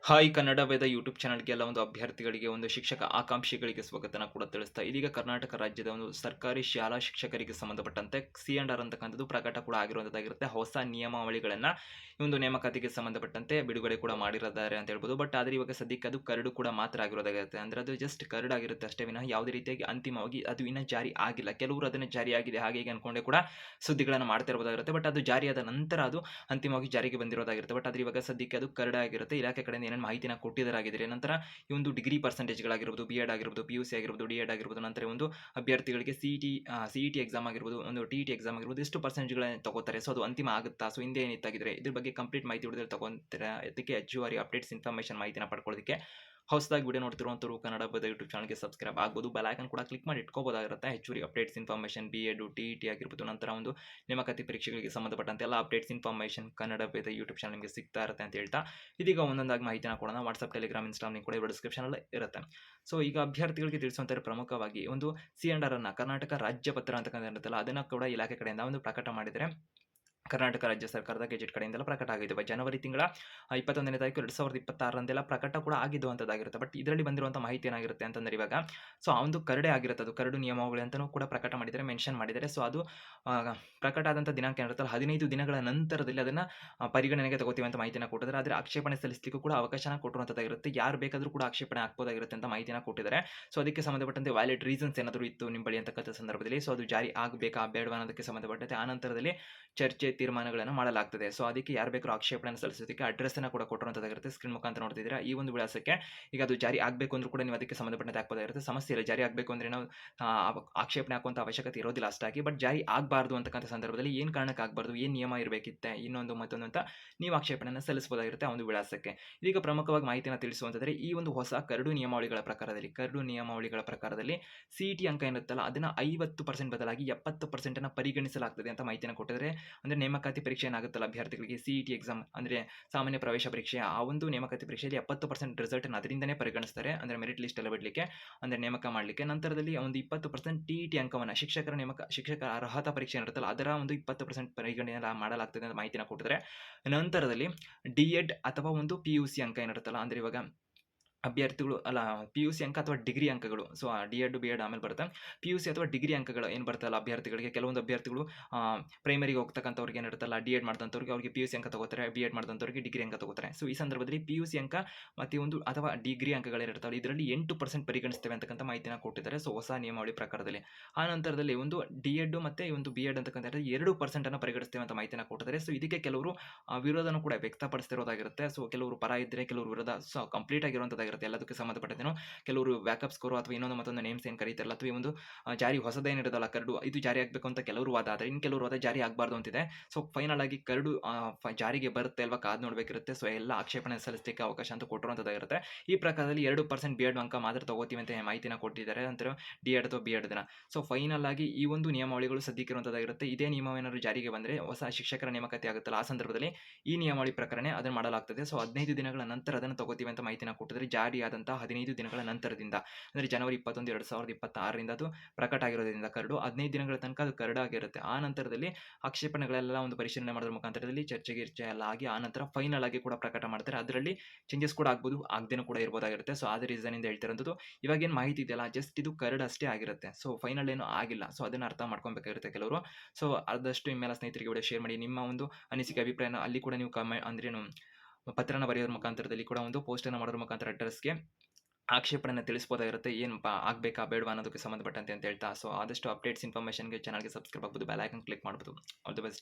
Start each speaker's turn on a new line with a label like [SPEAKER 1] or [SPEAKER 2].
[SPEAKER 1] Hi Kannada ವೇದ YouTube ಚಾನಲ್ಗೆ ಎಲ್ಲ ಒಂದು ಅಭ್ಯರ್ಥಿಗಳಿಗೆ ಒಂದು ಶಿಕ್ಷಕ ಆಕಾಂಕ್ಷಿಗಳಿಗೆ ಸ್ವಾಗತನ ಕೂಡ ತಿಳಿಸ್ತಾ ಇದೀಗ ಕರ್ನಾಟಕ ರಾಜ್ಯದ ಒಂದು ಸರ್ಕಾರಿ ಶಾಲಾ ಶಿಕ್ಷಕರಿಗೆ ಸಂಬಂಧಪಟ್ಟಂತೆ C&R ಅಂತಕ್ಕಂಥದ್ದು ಪ್ರಕಟ ಕೂಡ ಆಗಿರುವಂಥದ್ದಾಗಿರುತ್ತೆ. ಹೊಸ ನಿಯಮಾವಳಿಗಳನ್ನು ಈ ಒಂದು ನೇಮಕಾತಿಗೆ ಸಂಬಂಧಪಟ್ಟಂತೆ ಬಿಡುಗಡೆ ಕೂಡ ಮಾಡಿದ್ದಾರೆ ಅಂತ ಹೇಳ್ಬೋದು. ಬಟ್ ಆದರೆ ಇವಾಗ ಸದ್ಯಕ್ಕೆ ಅದು ಕರಡು ಕೂಡ ಮಾತ್ರ ಆಗಿರೋದಾಗಿರುತ್ತೆ. ಅಂದರೆ ಅದು ಜಸ್ಟ್ ಕರಡು ಆಗಿರುತ್ತೆ ಅಷ್ಟೇ ವಿನಃ ಯಾವುದೇ ರೀತಿಯಾಗಿ ಅಂತಿಮವಾಗಿ ಅದು ಇನ್ನೂ ಜಾರಿ ಆಗಿಲ್ಲ. ಕೆಲವರು ಅದನ್ನು ಜಾರಿ ಆಗಿದೆ ಹಾಗೆ ಹೀಗೆ ಅನ್ಕೊಂಡೆ ಕೂಡ ಸುದ್ದಿಗಳನ್ನು ಮಾಡ್ತಾ ಇರಬಹುದಾಗಿರುತ್ತೆ. ಬಟ್ ಅದು ಜಾರಿಯಾದ ನಂತರ ಅದು ಅಂತಿಮವಾಗಿ ಜಾರಿಗೆ ಬಂದಿರೋದಾಗಿರುತ್ತೆ. ಬಟ್ ಆದರೆ ಇವಾಗ ಸದ್ಯಕ್ಕೆ ಅದು ಕರಡು ಆಗಿರುತ್ತೆ. ಇಲಾಖೆ ಕಡೆಯಿಂದ ಏನೇನು ಮಾಹಿತಿನ ಕೊಟ್ಟಿದ್ದಾರಾಗಿದ್ದಾರೆ. ನಂತರ ಈ ಒಂದು ಡಿಗ್ರಿ ಪರ್ಸೆಂಟೇಜ್ಗಳಾಗಿರ್ಬೋದು, B.Ed ಆಗಿರ್ಬೋದು, PUC ಆಗಿರ್ಬೋದು, D.Ed ಆಗಿರ್ಬೋದು, ನಂತರ ಒಂದು ಅಭ್ಯರ್ಥಿಗಳಿಗೆ CET ಎಕ್ಸಾಮ್ ಆಗಿರ್ಬೋದು, ಒಂದು TET ಎಕ್ಸಾಮ್ ಆಗಿರ್ಬೋದು, ಎಷ್ಟು ಪರ್ಸೆಂಟೇಜ್ಗಳನ್ನ ತಗೋತಾರೆ, ಸೊ ಅದು ಅಂತಿಮ ಆಗುತ್ತಾ, ಸೊ ಹಿಂದೆ ಏನಿತ್ತಾಗಿದ್ರೆ ಇದ್ರ ಬಗ್ಗೆ ಕಂಪ್ಲೀಟ್ ಮಾಹಿತಿ ಹೊಡೆದ್ರೆ ತಗೊಂತಾರೆ. ಅದಕ್ಕೆ ಹೆಚ್ಚುವರಿ ಅಪ್ಡೇಟ್ಸ್ ಇನ್ಫಾರ್ಮೇಷನ್ ಮಾಹಿತಿನ ಪಡ್ಕೊಳ್ಳೋದಕ್ಕೆ ಹೊಸದಾಗಿ ವಿಡಿಯೋ ನೋಡ್ತಿರುವಂಥವ್ರು ಕನ್ನಡ ಬದ ಯೂಟ್ಯೂಬ್ ಚಾನಲ್ಗೆ ಸಬ್ಸ್ಕ್ರೈಬ್ ಆಗ್ಬೋದು. ಬೆಲ್ ಐಕಾನ್ ಕೂಡ ಕ್ಲಿಕ್ ಮಾಡಿ ಇಟ್ಕೋಬೋದಾಗಿರುತ್ತೆ. ಹೆಚ್ಚುವರಿ ಅಪ್ಡೇಟ್ಸ್ ಇನ್ಫಾರ್ಮೇಷನ್ B.Ed, TET ಆಗಿರ್ಬೋದು, ನಂತರ ಒಂದು ನೇಮಕಾತಿ ಪರೀಕ್ಷೆಗಳಿಗೆ ಸಂಬಂಧಪಟ್ಟಂತೆ ಎಲ್ಲ ಅಪ್ಡೇಟ್ಸ್ ಇನ್ಫಾರ್ಮೇಷನ್ ಕನ್ನಡ ವೇದ ಯೂಟ್ಯೂಬ್ ಚಾನಲ್ ನಿಮಗೆ ಸಿಗ್ತಾ ಇರುತ್ತೆ ಅಂತ ಹೇಳ್ತಾ ಇದೀಗ ಒಂದೊಂದಾಗಿ ಮಾಹಿತಿನ ಕೊಡೋಣ. ವಾಟ್ಸಪ್, ಟೆಲಿಗ್ರಾಮ್, ಇನ್ಸ್ಟಾಗ್ರಾಮ್ ಲಿಂಕ್ ಕೂಡ ಇರುವ ಡಿಸ್ಕ್ರಿಪ್ಷನಲ್ಲಿ ಇರುತ್ತೆ. ಸೊ ಈಗ ಅಭ್ಯರ್ಥಿಗಳಿಗೆ ತಿಳಿಸುವಂಥ ಪ್ರಮುಖವಾಗಿ ಒಂದು C&R ಅನ್ನು ಕರ್ನಾಟಕ ರಾಜ್ಯ ಪತ್ರ ಅಂತಕ್ಕಂಥ ಇರುತ್ತಲ್ಲ ಅದನ್ನು ಕೂಡ ಇಲಾಖೆ ಕಡೆಯಿಂದ ಒಂದು ಪ್ರಕಟ ಮಾಡಿದರೆ ಕರ್ನಾಟಕ ರಾಜ್ಯ ಸರ್ಕಾರದ ಗೆಜೆಟ್ ಕಡೆಯಿಂದೆಲ್ಲ ಪ್ರಕಟ ಆಗಿದ್ದಾವೆ. ಜನವರಿ ತಿಂಗಳ 21ನೇ ತಾರೀಕು 2026ರಂದೆಲ್ಲ ಪ್ರಕಟ ಕೂಡ ಆಗಿದ್ದುವಂಥದ್ದಾಗಿರುತ್ತೆ. ಬಟ್ ಇದರಲ್ಲಿ ಬಂದಿರುವಂಥ ಮಾಹಿತಿ ಏನಾಗಿರುತ್ತೆ ಅಂತಂದರೆ ಇವಾಗ ಸೊ ಆ ಒಂದು ಕರಡೆ ಆಗಿರುತ್ತೆ, ಅದು ಕರಡು ನಿಯಮಾವಳಿ ಅಂತಲೂ ಕೂಡ ಪ್ರಕಟ ಮಾಡಿದರೆ, ಮೆನ್ಷನ್ ಮಾಡಿದ್ದಾರೆ. ಸೊ ಅದು ಪ್ರಕಟ ಆದಂಥ ದಿನಾಂಕ ಏನಿರುತ್ತಲ್ಲ 15 ದಿನಗಳ ನಂತರದಲ್ಲಿ ಅದನ್ನು ಪರಿಗಣನೆಗೆ ತಗೋತೀವಿ ಅಂತ ಮಾಹಿತಿನ ಕೊಟ್ಟಿದ್ದಾರೆ. ಆದರೆ ಆಕ್ಷೇಪಣೆ ಸಲ್ಲಿಸಲಿಕ್ಕೂ ಕೂಡ ಅವಕಾಶನ ಕೊಟ್ಟಿರುವಂಥದ್ದಾಗಿರುತ್ತೆ. ಯಾರು ಬೇಕಾದರೂ ಕೂಡ ಆಕ್ಷೇಪಣೆ ಹಾಕ್ಬೋದಾಗಿರುತ್ತೆ ಅಂತ ಮಾಹಿತಿನ ಕೊಟ್ಟಿದ್ದಾರೆ. ಸೊ ಅದಕ್ಕೆ ಸಂಬಂಧಪಟ್ಟಂತೆ ವ್ಯಾಲಿಡ್ ರೀಸನ್ಸ್ ಏನಾದರೂ ಇತ್ತು ನಿಮ್ಮ ಬಳಿ ಅಂತಕ್ಕಂಥ ಸಂದರ್ಭದಲ್ಲಿ ಸೊ ಅದು ಜಾರಿ ಆಗಬೇಕಾ ಬೇಡವಾ ಅನ್ನೋದಕ್ಕೆ ಸಂಬಂಧಪಟ್ಟಂತೆ ಆ ನಂತರದಲ್ಲಿ ಚರ್ಚೆ ತೀರ್ಮಾನಗಳನ್ನು ಮಾಡಲಾಗ್ತದೆ. ಸೊ ಅದಕ್ಕೆ ಯಾರು ಬೇಕಾದ್ರೂ ಆಕ್ಷೇಪಣೆ ಸಲ್ಲಿಸೋದಕ್ಕೆ ಅಡ್ರೆಸ್ಸನ್ನು ಕೂಡ ಕೊಟ್ಟಿರುವಂಥದ್ದಾಗಿರುತ್ತೆ. ಸ್ಕ್ರೀನ್ ಮುಖಾಂತರ ನೋಡ್ತಿದ್ದೀರಾ ಈ ಒಂದು ವಿಳಾಸಕ್ಕೆ. ಈಗ ಅದು ಜಾರಿ ಆಗಬೇಕು ಅಂದ್ರೂ ಕೂಡ ನೀವು ಅದಕ್ಕೆ ಸಂಬಂಧಪಟ್ಟಂತೆ ಹಾಕ್ಬೋದಾಗಿರುತ್ತೆ. ಸಮಸ್ಯೆ ಇಲ್ಲ, ಜಾರಿ ಆಗಬೇಕು ಅಂದರೆ ನಾವು ಆಕ್ಷೇಪಣೆ ಹಾಕುವಂಥ ಅವಶ್ಯಕತೆ ಇರೋದಿಲ್ಲ ಅಷ್ಟಾಗಿ. ಬಟ್ ಜಾರಿ ಆಗಬಾರ್ದು ಅಂತಕ್ಕಂಥ ಸಂದರ್ಭದಲ್ಲಿ ಏನು ಕಾರಣಕ್ಕೆ ಆಗಬಾರ್ದು, ಏನು ನಿಯಮ ಇರಬೇಕಿತ್ತೆ, ಇನ್ನೊಂದು ಮತ್ತೊಂದು ಅಂತ ನೀವು ಆಕ್ಷೇಪಣೆಯನ್ನು ಸಲ್ಲಿಸಬಹುದಾಗಿರುತ್ತೆ ಆ ಒಂದು ವಿಳಾಸಕ್ಕೆ. ಇದೀಗ ಪ್ರಮುಖವಾಗಿ ಮಾಹಿತಿಯನ್ನು ತಿಳಿಸುವಂತಂದರೆ ಈ ಒಂದು ಹೊಸ ಕರಡು ನಿಯಮಾವಳಿಗಳ ಪ್ರಕಾರದಲ್ಲಿ CET ಅಂಕ ಏನಿರುತ್ತಲ್ಲ ಅದನ್ನು 50% ಬದಲಾಗಿ 70% ಪರಿಗಣಿಸಲಾಗ್ತದೆ ಅಂತ ಮಾಹಿತಿಯನ್ನು ಕೊಟ್ಟಿದ್ದಾರೆ. ಅಂದರೆ ನೇಮಕಾತಿ ಪರೀಕ್ಷೆ ಏನಾಗುತ್ತಲ್ಲ ಅಭ್ಯರ್ಥಿಗಳಿಗೆ CET ಎಕ್ಸಾಮ್ ಅಂದರೆ ಸಾಮಾನ್ಯ ಪ್ರವೇಶ ಪರೀಕ್ಷೆ, ಆ ಒಂದು ನೇಮಕಾತಿ ಪರೀಕ್ಷೆಯಲ್ಲಿ 70% ರಿಸಲ್ಟನ್ನು ಅದರಿಂದನೇ ಪರಿಗಣಿಸ್ತಾರೆ. ಅಂದರೆ ಮೆರಿಟ್ ಲಿಸ್ಟ್ ಎಲ್ಲ ಬಿಡಲಿಕ್ಕೆ, ಅಂದರೆ ನೇಮಕ ಮಾಡಲಿಕ್ಕೆ. ನಂತರದಲ್ಲಿ ಒಂದು 20% TET ಅಂಕವನ್ನು ಶಿಕ್ಷಕರ ಅರ್ಹತಾ ಪರೀಕ್ಷೆ ಇರುತ್ತಲ್ಲ ಅದರ ಒಂದು 20% ಪರಿಗಣನೆ ಮಾಡಲಾಗ್ತದೆ ಅಂತ ಮಾಹಿತಿನ ಕೊಟ್ಟಿದ್ದಾರೆ. ನಂತರದಲ್ಲಿ D.Ed ಅಥವಾ ಒಂದು PUC ಅಂಕ ಏನಿರುತ್ತಲ್ಲ, ಅಂದರೆ ಇವಾಗ ಅಭ್ಯರ್ಥಿಗಳು ಅಲ್ಲ PUC ಅಂಕ ಅಥವಾ ಡಿಗ್ರಿ ಅಂಕಗಳು, ಸೊ D.Ed B.Ed ಆಮೇಲೆ ಬರುತ್ತೆ. PUC ಅಥವಾ ಡಿಗ್ರಿ ಅಂಕಗಳು ಏನು ಬರ್ತಲ್ಲ ಅಭ್ಯರ್ಥಿಗಳಿಗೆ, ಕೆಲವೊಂದು ಅಭ್ಯರ್ಥಿಗಳು ಪ್ರೈಮರಿಗೆ ಹೋಗ್ತಕ್ಕಂಥವ್ರಿಗೆ ಏನಿರುತ್ತಲ್ಲ D.Ed ಮಾಡಿದಂಥವ್ರಿಗೆ ಅವ್ರಿಗೆ PUC ಅಂಕ ತಗೋತಾರೆ, B.Ed ಮಾಡಿದಂಥವ್ರಿಗೆ ಡಿಗ್ರಿ ಅಂಕ ತಗೋತಾರೆ. ಸೊ ಈ ಸಂದರ್ಭದಲ್ಲಿ PUC ಅಂಕ ಮತ್ತು ಒಂದು ಅಥವಾ ಡಿಗ್ರಿ ಅಂಕಗಳಿರುತ್ತವೆ ಇದರಲ್ಲಿ 8% ಪರಿಗಣಿಸ್ತೇವೆ ಅಂತಕ್ಕಂಥ ಮಾಹಿತಿನ ಕೊಟ್ಟಿದ್ದಾರೆ. ಸೊ ಹೊಸ ನಿಯಮಾವಳಿ ಪ್ರಕಾರದಲ್ಲಿ ಆ ನಂತರದಲ್ಲಿ ಒಂದು D.Ed ಮತ್ತು ಒಂದು B.Ed ಅಂತಕ್ಕಂಥ 2% ಪರಿಗಣಿಸ್ತೇವೆ ಅಂತ ಮಾಹಿತಿನ ಕೊಟ್ಟಿದ್ದಾರೆ. ಸೊ ಇದಕ್ಕೆ ಕೆಲವರು ವಿರೋಧನೂ ಕೂಡ ವ್ಯಕ್ತಪಡಿಸ್ತಿರೋದಾಗಿರುತ್ತೆ. ಸೊ ಕೆಲವರು ಪರ ಇದ್ದರೆ ಕೆಲವರು ವಿರೋಧ, ಸೊ ಕಂಪ್ಲೀಟ್ ಆಗಿರುವಂಥದ್ದಾಗಿರುತ್ತೆ ಎಲ್ಲದಕ್ಕೆ ಸಂಬಂಧಪಟ್ಟಂತೆನೂ. ಕೆಲವರು ಬ್ಯಾಕಪ್ ಸ್ಕೋರು ಅಥವಾ ಇನ್ನೊಂದು ಮತ್ತೊಂದು ನೇಮ್ಸ್ ಏನು ಕರೀತಾರಲ್ಲ ಅಥವಾ ಈ ಒಂದು ಜಾರಿ ಹೊಸದೇನಿರೋದಲ್ಲ ಕರಡು ಇದು ಜಾರಿ ಆಗಬೇಕು ಅಂತ ಕೆಲವರು ವಾದ ಆದರೆ ಇನ್ನು ಕೆಲವರು ವಾದ ಜಾರಿ ಆಗಬಾರ್ದು ಅಂತಿದೆ. ಸೊ ಫೈನಲ್ ಆಗಿ ಕರಡು ಜಾರಿಗೆ ಬರುತ್ತೆ ಅಲ್ವಾ ಕಾದು ನೋಡಬೇಕಿರುತ್ತೆ. ಸೊ ಎಲ್ಲ ಆಕ್ಷೇಪಣೆ ಸಲ್ಲಿಸಲಿಕ್ಕೆ ಅವಕಾಶ ಅಂತ ಕೊಟ್ಟಿರುವಂಥದ್ದಾಗಿರುತ್ತೆ. ಈ ಪ್ರಕಾರದಲ್ಲಿ 2% B.Ed ಅಂಕ ಮಾತ್ರ ತಗೋತೀವಿ ಅಂತ ಮಾಹಿತಿನ ಕೊಟ್ಟಿದ್ದಾರೆ ಅಂದರೆ D.Ed ಅಥವಾ B.Ed ದಿನ. ಸೊ ಫೈನಲ್ ಆಗಿ ಈ ಒಂದು ನಿಯಮಾವಳಿಗಳು ಸದ್ಯಕ್ಕೆ ಇರುವಂಥದ್ದಾಗಿರುತ್ತೆ. ಇದೇ ನಿಯಮವೇನಾದರೂ ಜಾರಿಗೆ ಬಂದರೆ ಹೊಸ ಶಿಕ್ಷಕರ ನೇಮಕಾತಿ ಆಗುತ್ತಲ್ಲ ಆ ಸಂದರ್ಭದಲ್ಲಿ ಈ ನಿಯಮಾವಳಿ ಪ್ರಕರಣ ಅದನ್ನು ಮಾಡಲಾಗ್ತದೆ. ಸೊ 15 ದಿನಗಳ ನಂತರ ಅದನ್ನು ತಗೋತೀವಿ ಅಂತ ಮಾಹಿತಿನ ಕೊಟ್ಟಿದ್ದಾರೆ. ಜಾರಿಯಾದಂಥ 15 ದಿನಗಳ ನಂತರದಿಂದ ಅಂದರೆ ಜನವರಿ 21, 2026ರಿಂದ ಅದು ಪ್ರಕಟ ಆಗಿರೋದ್ರಿಂದ ಕರಡು 15 ದಿನಗಳ ತನಕ ಅದು ಕರಡು ಆಗಿರುತ್ತೆ. ಆ ನಂತರದಲ್ಲಿ ಆಕ್ಷೇಪಣೆಗಳೆಲ್ಲ ಒಂದು ಪರಿಶೀಲನೆ ಮಾಡೋದ್ರ ಮುಖಾಂತರದಲ್ಲಿ ಚರ್ಚೆ ಎಲ್ಲ ಆಗಿ ಆ ನಂತರ ಫೈನಲ್ ಆಗಿ ಕೂಡ ಪ್ರಕಟ ಮಾಡ್ತಾರೆ. ಅದರಲ್ಲಿ ಚೇಂಜಸ್ ಕೂಡ ಆಗ್ಬೋದು, ಆಗದೇನೂ ಕೂಡ ಇರ್ಬೋದಾಗಿರುತ್ತೆ. ಸೊ ಅದೇ ರೀಸನಿಂದ ಹೇಳ್ತಿರೋದು ಇವಾಗ ಏನು ಮಾಹಿತಿ ಇದೆಯಲ್ಲ ಜಸ್ಟ್ ಇದು ಕರಡು ಅಷ್ಟೇ ಆಗಿರುತ್ತೆ. ಸೊ ಫೈನಲ್ ಏನೂ ಆಗಿಲ್ಲ. ಸೊ ಅದನ್ನು ಅರ್ಥ ಮಾಡ್ಕೊಬೇಕಾಗಿರುತ್ತೆ ಕೆಲವರು. ಸೊ ಆದಷ್ಟು ನಿಮ್ಮೆಲ್ಲ ಸ್ನೇಹಿತರಿಗೆ ವಿಡಿಯೋ ಶೇರ್ ಮಾಡಿ. ನಿಮ್ಮ ಒಂದು ಅನಿಸಿಕೆ ಅಭಿಪ್ರಾಯನ ಅಲ್ಲಿ ಕೂಡ ನೀವು ಅಂದ್ರೇನು ಪತ್ರನ ಬರೆಯೋದ್ರ ಮುಖಾಂತರದಲ್ಲಿ ಕೂಡ ಒಂದು ಪೋಸ್ಟನ್ನು ಮಾಡೋದ್ರ ಮುಖಾಂತರ ಅಡ್ರೆಸ್ಗೆ ಆಕ್ಷೇಪಣೆಯನ್ನು ತಿಳಿಸ್ಬೋದಾಗಿರುತ್ತೆ. ಏನಪ್ಪ ಆಗಬೇಕಾ ಬೇಡವಾ ಅನ್ನೋದಕ್ಕೆ ಸಂಬಂಧಪಟ್ಟಂತೆ ಅಂತ ಹೇಳ್ತಾ. ಸೊ ಆದಷ್ಟು ಅಪ್ಡೇಟ್ಸ್ ಇನ್ಫಾರ್ಮೇಷನ್ಗೆ ಚಾನಲ್ಗೆ ಸಬ್ಸ್ಕ್ರೈಬ್ ಆಗ್ಬೋದು, ಬೆಲ್ ಐಕಾನ್ ಕ್ಲಿಕ್ ಮಾಡ್ಬೋದು. All the best.